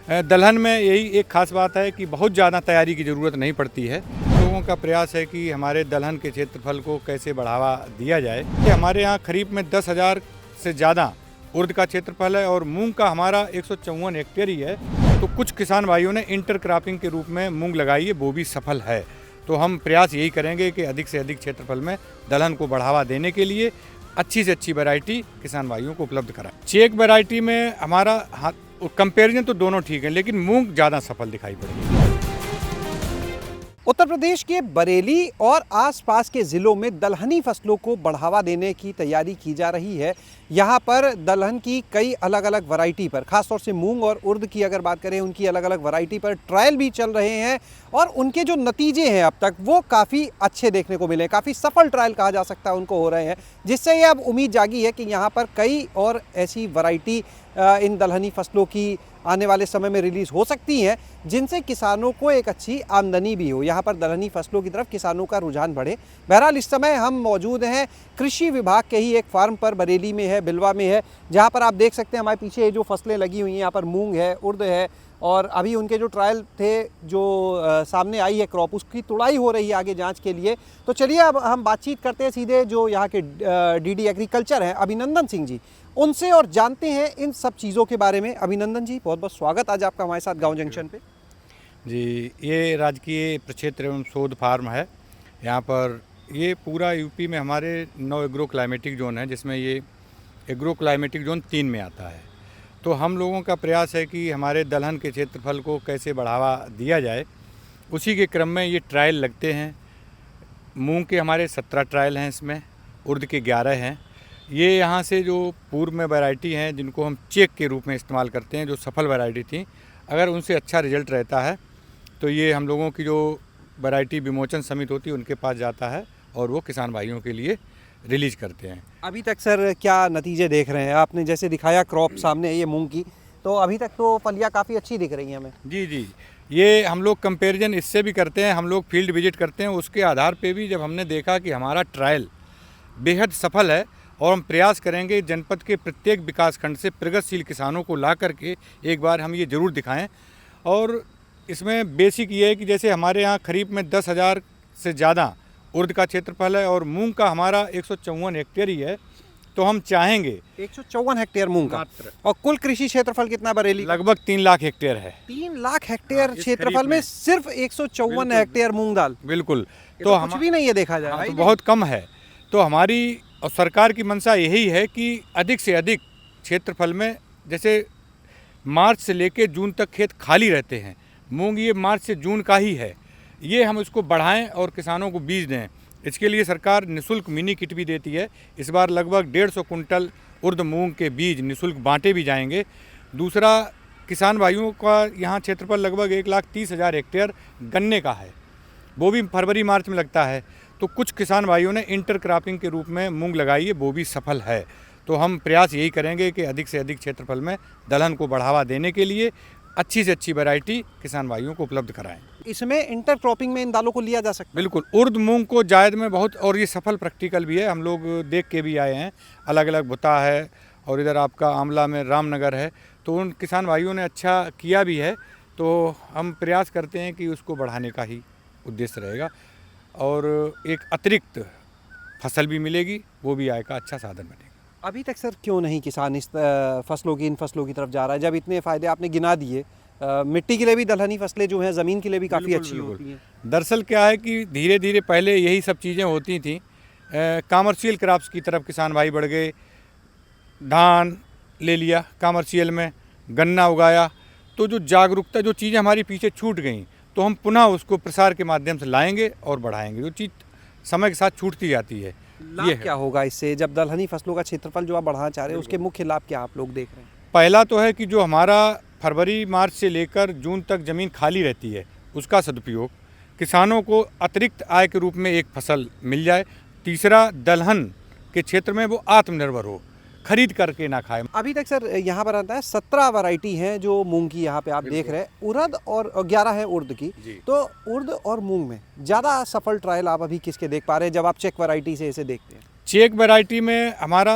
दलहन में यही एक खास बात है कि बहुत ज़्यादा तैयारी की ज़रूरत नहीं पड़ती है। लोगों का प्रयास है कि हमारे दलहन के क्षेत्रफल को कैसे बढ़ावा दिया जाए। कि हमारे यहाँ खरीफ में 10,000 से ज़्यादा उर्द का क्षेत्रफल है और मूंग का हमारा 154 हेक्टेयर ही है। तो कुछ किसान भाइयों ने इंटर क्रॉपिंग के रूप में मूंग लगाई है, वो भी सफल है। तो हम प्रयास यही करेंगे कि अधिक से अधिक क्षेत्रफल में दलहन को बढ़ावा देने के लिए अच्छी से अच्छी वैरायटी किसान भाइयों को उपलब्ध कराएं। चेक वैरायटी में हमारा कंपैरिजन तो दोनों ठीक है, लेकिन मूंग ज़्यादा सफल दिखाई पड़ेगी। उत्तर प्रदेश के बरेली और आसपास के ज़िलों में दलहनी फसलों को बढ़ावा देने की तैयारी की जा रही है। यहाँ पर दलहन की कई अलग अलग वैरायटी पर, खासतौर से मूंग और उर्द की अगर बात करें, उनकी अलग अलग वैरायटी पर ट्रायल भी चल रहे हैं और उनके जो नतीजे हैं अब तक वो काफ़ी अच्छे देखने को मिले हैं। काफ़ी सफल ट्रायल कहा जा सकता है उनको हो रहे हैं, जिससे ये अब उम्मीद जागी है कि यहाँ पर कई और ऐसी वैरायटी इन दलहनी फसलों की आने वाले समय में रिलीज़ हो सकती हैं, जिनसे किसानों को एक अच्छी आमदनी भी हो। यहाँ पर दलहनी फसलों की तरफ किसानों का रुझान बढ़े। बहरहाल इस समय हम मौजूद हैं कृषि विभाग के ही एक फार्म पर, बरेली में है, बिलवा में है, जहाँ पर आप देख सकते हैं हमारे पीछे जो फसलें लगी हुई हैं, यहाँ पर मूंग है, उर्द है और अभी उनके जो ट्रायल थे, जो सामने आई है क्रॉप, उसकी तुड़ाई हो रही है आगे जांच के लिए। तो चलिए अब हम बातचीत करते हैं सीधे जो यहाँ के डीडी एग्रीकल्चर हैं अभिनंदन सिंह जी, उनसे, और जानते हैं इन सब चीज़ों के बारे में। अभिनंदन जी, बहुत बहुत स्वागत आज आपका हमारे साथ गांव जंक्शन पे। जी, ये राजकीय प्रक्षेत्र एवं शोध फार्म है। यहाँ पर ये पूरा यूपी में हमारे 9 एग्रो क्लाइमेटिक जोन है, जिसमें ये एग्रो क्लाइमेटिक जोन 3 में आता है। तो हम लोगों का प्रयास है कि हमारे दलहन के क्षेत्रफल को कैसे बढ़ावा दिया जाए। उसी के क्रम में ये ट्रायल लगते हैं। मूंग के हमारे 17 ट्रायल हैं, इसमें उर्द के 11 हैं। ये यहाँ से जो पूर्व में वैरायटी हैं, जिनको हम चेक के रूप में इस्तेमाल करते हैं, जो सफल वैरायटी थी, अगर उनसे अच्छा रिजल्ट रहता है तो ये हम लोगों की जो वैरायटी विमोचन समिति होती है उनके पास जाता है और वो किसान भाइयों के लिए रिलीज करते हैं। अभी तक सर क्या नतीजे देख रहे हैं? आपने जैसे दिखाया क्रॉप सामने है ये मूंग की, तो अभी तक तो फलियाँ काफ़ी अच्छी दिख रही हैं हमें। जी, ये हम लोग कंपैरिजन इससे भी करते हैं। हम लोग फील्ड विजिट करते हैं, उसके आधार पे भी जब हमने देखा कि हमारा ट्रायल बेहद सफल है और हम प्रयास करेंगे जनपद के प्रत्येक विकासखंड से प्रगतिशील किसानों को ला करके एक बार हम ये ज़रूर दिखाएं। और इसमें बेसिक ये है कि जैसे हमारे यहाँ खरीफ में 10,000 से ज़्यादा उर्द का क्षेत्रफल है और मूंग का हमारा 154 हेक्टेयर ही है। तो हम चाहेंगे 154 हेक्टेयर मूंग का, और कुल कृषि क्षेत्रफल कितना बरेली? लगभग 3 लाख हेक्टेयर है। 3 लाख हेक्टेयर क्षेत्रफल में सिर्फ 154 हेक्टेयर मूंग दाल? बिल्कुल। तो कुछ भी नहीं है देखा जाए। तो बहुत कम है। तो हमारी और सरकार की मंशा यही है कि अधिक से अधिक क्षेत्रफल में, जैसे मार्च से लेकर जून तक खेत खाली रहते हैं, मूंग ये मार्च से जून का ही है, ये हम इसको बढ़ाएं और किसानों को बीज दें। इसके लिए सरकार निःशुल्क मिनी किट भी देती है। इस बार लगभग 150 कुंटल उर्द मूंग के बीज निःशुल्क बांटे भी जाएंगे। दूसरा, किसान भाइयों का यहाँ क्षेत्रफल लगभग 1,30,000 हेक्टेयर गन्ने का है, वो भी फरवरी मार्च में लगता है। तो कुछ किसान भाइयों ने इंटर क्रॉपिंग के रूप में मूंग लगाई है, वो भी सफल है। तो हम प्रयास यही करेंगे कि अधिक से अधिक क्षेत्रफल में दलहन को बढ़ावा देने के लिए अच्छी से अच्छी वैरायटी किसान भाइयों को उपलब्ध कराएं। इसमें इंटर क्रॉपिंग में इन दालों को लिया जा सकता है? बिल्कुल। उर्द मूंग को जायद में बहुत, और ये सफल प्रैक्टिकल भी है, हम लोग देख के भी आए हैं। अलग अलग भुता है और इधर आपका आमला में रामनगर है, तो उन किसान भाइयों ने अच्छा किया भी है। तो हम प्रयास करते हैं कि उसको बढ़ाने का ही उद्देश्य रहेगा और एक अतिरिक्त फसल भी मिलेगी, वो भी आय का अच्छा साधन बनेगा। अभी तक सर क्यों नहीं किसान इस इन फसलों की तरफ जा रहा है, जब इतने फ़ायदे आपने गिना दिए? मिट्टी के लिए भी दलहनी फसलें जो हैं ज़मीन के लिए भी काफ़ी अच्छी होती हैं। दरअसल क्या है कि धीरे धीरे पहले यही सब चीज़ें होती थी, कॉमर्शियल क्रॉप्स की तरफ किसान भाई बढ़ गए। धान ले लिया कॉमर्शियल में, गन्ना उगाया, तो जो जागरूकता, जो चीज़ें हमारी पीछे छूट गई, तो हम पुनः उसको प्रसार के माध्यम से लाएंगे और बढ़ाएंगे। जो चीज़ समय के साथ छूटती जाती है। लाभ क्या होगा इससे, जब दलहनी फसलों का क्षेत्रफल जो आप बढ़ाना चाह रहे हैं, उसके मुख्य लाभ क्या आप लोग देख रहे हैं? पहला तो है कि जो हमारा फरवरी मार्च से लेकर जून तक ज़मीन खाली रहती है, उसका सदुपयोग, किसानों को अतिरिक्त आय के रूप में एक फसल मिल जाए। तीसरा, दलहन के क्षेत्र में वो आत्मनिर्भर हो, खरीद करके ना खाए। अभी तक सर यहाँ पर आता है 17 वैरायटी हैं जो मूंग की यहाँ पे आप देख रहे हैं, उड़द और 11 है उर्द की। तो उर्द और मूंग में ज़्यादा सफल ट्रायल आप अभी किसके देख पा रहे हैं, जब आप चेक वैरायटी से इसे देखते हैं? चेक वैरायटी में हमारा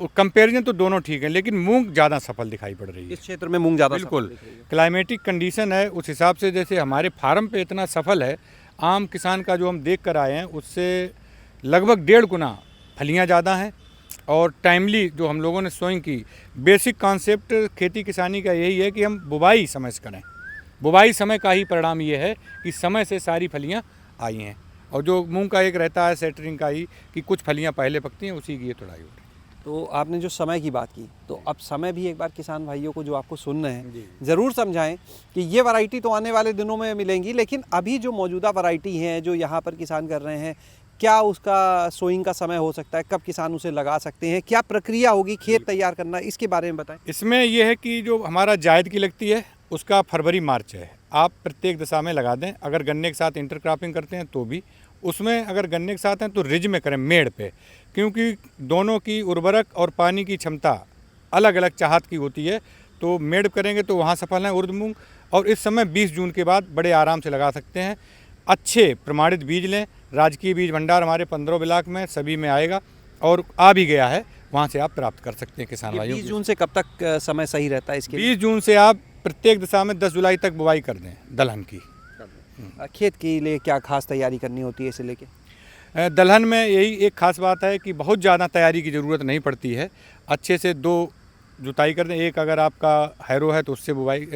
कंपैरिजन तो दोनों ठीक है, लेकिन मूंग ज़्यादा सफल दिखाई पड़ रही है। इस क्षेत्र में मूंग ज़्यादा बिल्कुल, सफल दिख रही है। क्लाइमेटिक कंडीशन है उस हिसाब से, जैसे हमारे फार्म पे इतना सफल है, आम किसान का जो हम देख कर आए हैं उससे लगभग 1.5 गुना फलियाँ ज़्यादा हैं। और टाइमली जो हम लोगों ने सोइंग की, बेसिक कॉन्सेप्ट खेती किसानी का यही है कि हम बुवाई समय से करें। बुवाई समय का ही परिणाम ये है कि समय से सारी फलियाँ आई हैं। और जो मूंग का एक रहता है सेटरिंग का ही, कि कुछ फलियाँ पहले पकती हैं, उसी की ये तुड़ाई होती है। तो आपने जो समय की बात की, तो अब समय भी एक बार किसान भाइयों को जो आपको सुन रहे हैं जी। ज़रूर समझाएं कि ये वैरायटी तो आने वाले दिनों में मिलेंगी, लेकिन अभी जो मौजूदा वैरायटी है जो यहाँ पर किसान कर रहे हैं, क्या उसका सोइंग का समय हो सकता है, कब किसान उसे लगा सकते हैं, क्या प्रक्रिया होगी खेत तैयार करना, इसके बारे में बताएं। इसमें यह है कि जो हमारा जायद की लगती है उसका फरवरी मार्च है। आप प्रत्येक दशा में लगा दें। अगर गन्ने के साथ इंटरक्रॉपिंग करते हैं तो भी, उसमें अगर गन्ने के साथ हैं तो रिज में करें, मेड़ पे, क्योंकि दोनों की उर्वरक और पानी की क्षमता अलग अलग चाहत की होती है। तो मेड़ करेंगे तो वहाँ सफल हैं उर्द मूंग। और इस समय 20 जून के बाद बड़े आराम से लगा सकते हैं। अच्छे प्रमाणित बीज लें। राजकीय बीज भंडार हमारे 15 ब्लॉक में सभी में आएगा और आ भी गया है, वहाँ से आप प्राप्त कर सकते हैं किसान भाइयों। 20 जून से कब तक समय सही रहता है इसके लिए? 20 जून से आप प्रत्येक दशा में 10 जुलाई तक बुवाई कर दें दलहन की। खेत के लिए क्या खास तैयारी करनी होती है इसे लेके? दलहन में यही एक खास बात है कि बहुत ज़्यादा तैयारी की ज़रूरत नहीं पड़ती है। अच्छे से 2 जुताई कर दें। एक अगर आपका हैरो है तो उससे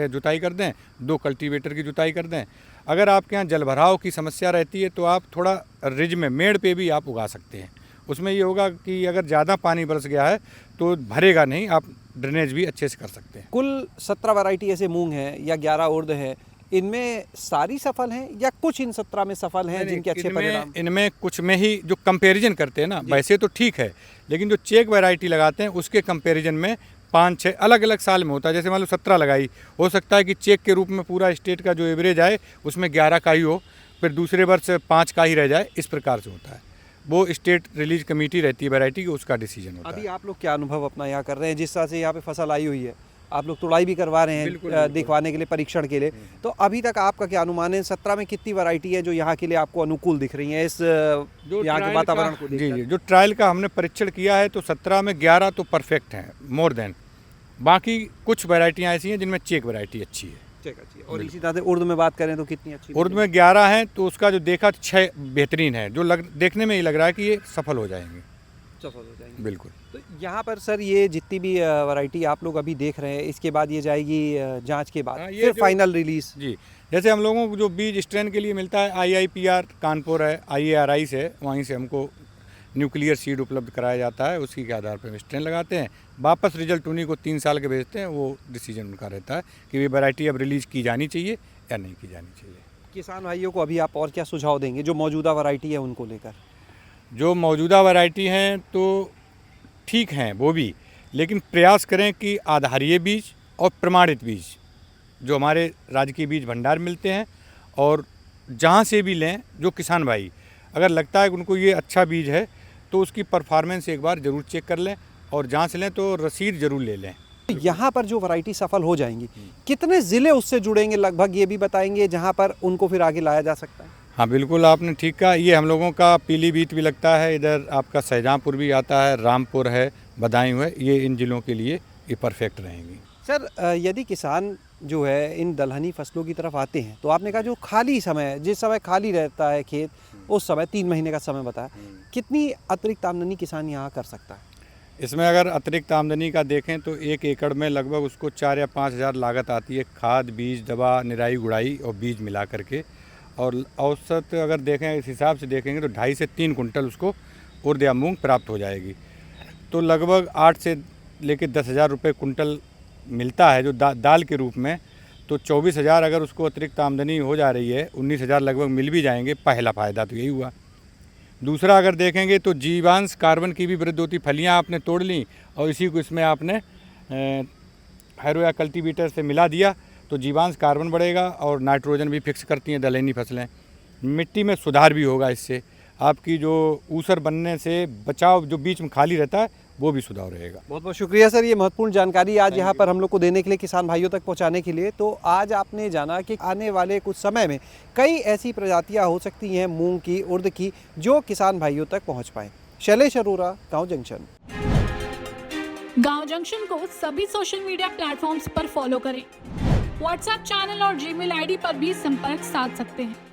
जुताई कर दें, 2 कल्टीवेटर की जुताई कर दें। अगर आपके यहाँ जलभराव की समस्या रहती है तो आप थोड़ा रिज में, मेड़ पे भी आप उगा सकते हैं। उसमें ये होगा कि अगर ज़्यादा पानी बरस गया है तो भरेगा नहीं, आप ड्रेनेज भी अच्छे से कर सकते हैं। कुल 17 वैरायटी ऐसे मूंग हैं या 11 उर्द हैं, इनमें सारी सफल हैं या कुछ इन 17 में सफल हैं जिनके अच्छे परिणाम? इनमें कुछ में ही जो कंपैरिजन करते हैं ना, वैसे तो ठीक है, लेकिन जो चेक वैरायटी लगाते हैं उसके कंपैरिजन में 5-6 अलग अलग साल में होता है। जैसे मान लो 17 लगाई, हो सकता है कि चेक के रूप में पूरा स्टेट का जो एवरेज आए उसमें 11 का ही हो, फिर दूसरे वर्ष 5 का ही रह जाए। इस प्रकार से होता है। वो स्टेट रिलीज कमेटी रहती है वैरायटी की, उसका डिसीजन होता है। अभी आप लोग क्या अनुभव अपना यहाँ कर रहे हैं? जिस तरह से यहाँ पे फसल आई हुई है, आप लोग तुड़ाई भी करवा रहे हैं बिल्कुल, बिल्कुल। दिखवाने के लिए, परीक्षण के लिए, तो अभी तक आपका क्या अनुमान है 17 में कितनी वैरायटी है जो यहाँ के लिए आपको अनुकूल दिख रही है, इस यहाँ के वातावरण को जी देखकर? जी, जो ट्रायल का हमने परीक्षण किया है तो 17 में 11 तो परफेक्ट हैं, मोर देन। बाकी कुछ वैरायटियाँ ऐसी हैं जिनमें चेक वैरायटी अच्छी है। चेक अच्छी है। और इसी तरह से उर्द में बात करें तो कितनी अच्छी? उर्द में 11 हैं, तो उसका जो देखा 6 बेहतरीन है, जो देखने में ही लग रहा है कि ये सफल हो जाएंगे। सफल हो जाएंगे। बिल्कुल। तो यहाँ पर सर ये जितनी भी वैरायटी आप लोग अभी देख रहे हैं, इसके बाद ये जाएगी जांच के बाद, हाँ, ये फिर जो- फाइनल रिलीज? जी, जैसे हम लोगों को जो बीज स्ट्रेन के लिए मिलता है, IIPR कानपुर है, IARI से, वहीं से हमको न्यूक्लियर सीड उपलब्ध कराया जाता है। उसी के आधार पर हम स्ट्रेन लगाते हैं, वापस रिजल्ट उन्हीं को 3 साल के भेजते हैं। वो डिसीजन उनका रहता है कि ये वैरायटी अब रिलीज की जानी चाहिए या नहीं की जानी चाहिए। किसान भाइयों को अभी आप और क्या सुझाव देंगे जो मौजूदा वैरायटी है उनको लेकर? जो मौजूदा वैरायटी हैं तो ठीक हैं वो भी, लेकिन प्रयास करें कि आधारीय बीज और प्रमाणित बीज जो हमारे राजकीय बीज भंडार मिलते हैं, और जहाँ से भी लें, जो किसान भाई अगर लगता है कि उनको ये अच्छा बीज है तो उसकी परफॉर्मेंस एक बार ज़रूर चेक कर लें, और जहाँ से लें तो रसीद ज़रूर ले लें। यहाँ पर जो वैरायटी सफल हो जाएंगी, कितने ज़िले उससे जुड़ेंगे लगभग, ये भी बताएंगे जहाँ पर उनको फिर आगे लाया जा सकता है? हाँ बिल्कुल, आपने ठीक कहा। ये हम लोगों का पीलीभीत भी लगता है, इधर आपका शाहजहाँपुर भी आता है, रामपुर है, बदायूं है। ये इन जिलों के लिए ये परफेक्ट रहेंगी। सर यदि किसान जो है इन दलहनी फसलों की तरफ आते हैं, तो आपने कहा जो खाली समय, जिस समय खाली रहता है खेत, उस समय 3 महीने का समय बताया, कितनी अतिरिक्त आमदनी किसान यहाँ कर सकता है? इसमें अगर अतिरिक्त आमदनी का देखें तो 1 एकड़ में लगभग उसको 4 या 5 हज़ार लागत आती है, खाद, बीज, दवा, निराई गुड़ाई और बीज मिला करके। और औसत अगर देखें, इस हिसाब से देखेंगे तो 2.5 से 3 कुंटल उसको उर्द या मूंग प्राप्त हो जाएगी। तो लगभग 8 से लेकर 10 हज़ार रुपये कुंटल मिलता है जो दाल के रूप में। तो 24 हज़ार अगर उसको अतिरिक्त आमदनी हो जा रही है, 19 हज़ार लगभग मिल भी जाएंगे। पहला फ़ायदा तो यही हुआ। दूसरा अगर देखेंगे तो जीवांश कार्बन की भी वृद्धि होती। फलियाँ आपने तोड़ ली और इसी को इसमें आपने हैरो या कल्टीवेटर से मिला दिया तो जीवांश कार्बन बढ़ेगा और नाइट्रोजन भी फिक्स करती हैं दलहनी फसलें। मिट्टी में सुधार भी होगा इससे। आपकी जो ऊसर बनने से बचाव जो बीच में खाली रहता है वो भी सुधार रहेगा। बहुत बहुत शुक्रिया सर, ये महत्वपूर्ण जानकारी आज यहाँ पर हम लोग को देने के लिए, किसान भाइयों तक पहुँचाने के लिए। तो आज आपने जाना कि आने वाले कुछ समय में कई ऐसी प्रजातियाँ हो सकती हैं मूंग की, उर्द की, जो किसान भाइयों तक पहुँच पाएँ। शैलेश अरोरा, गाँव जंक्शन। गांव जंक्शन को सभी सोशल मीडिया प्लेटफॉर्म्स पर फॉलो करें। व्हाट्सएप चैनल और जीमेल आईडी पर भी संपर्क साध सकते हैं।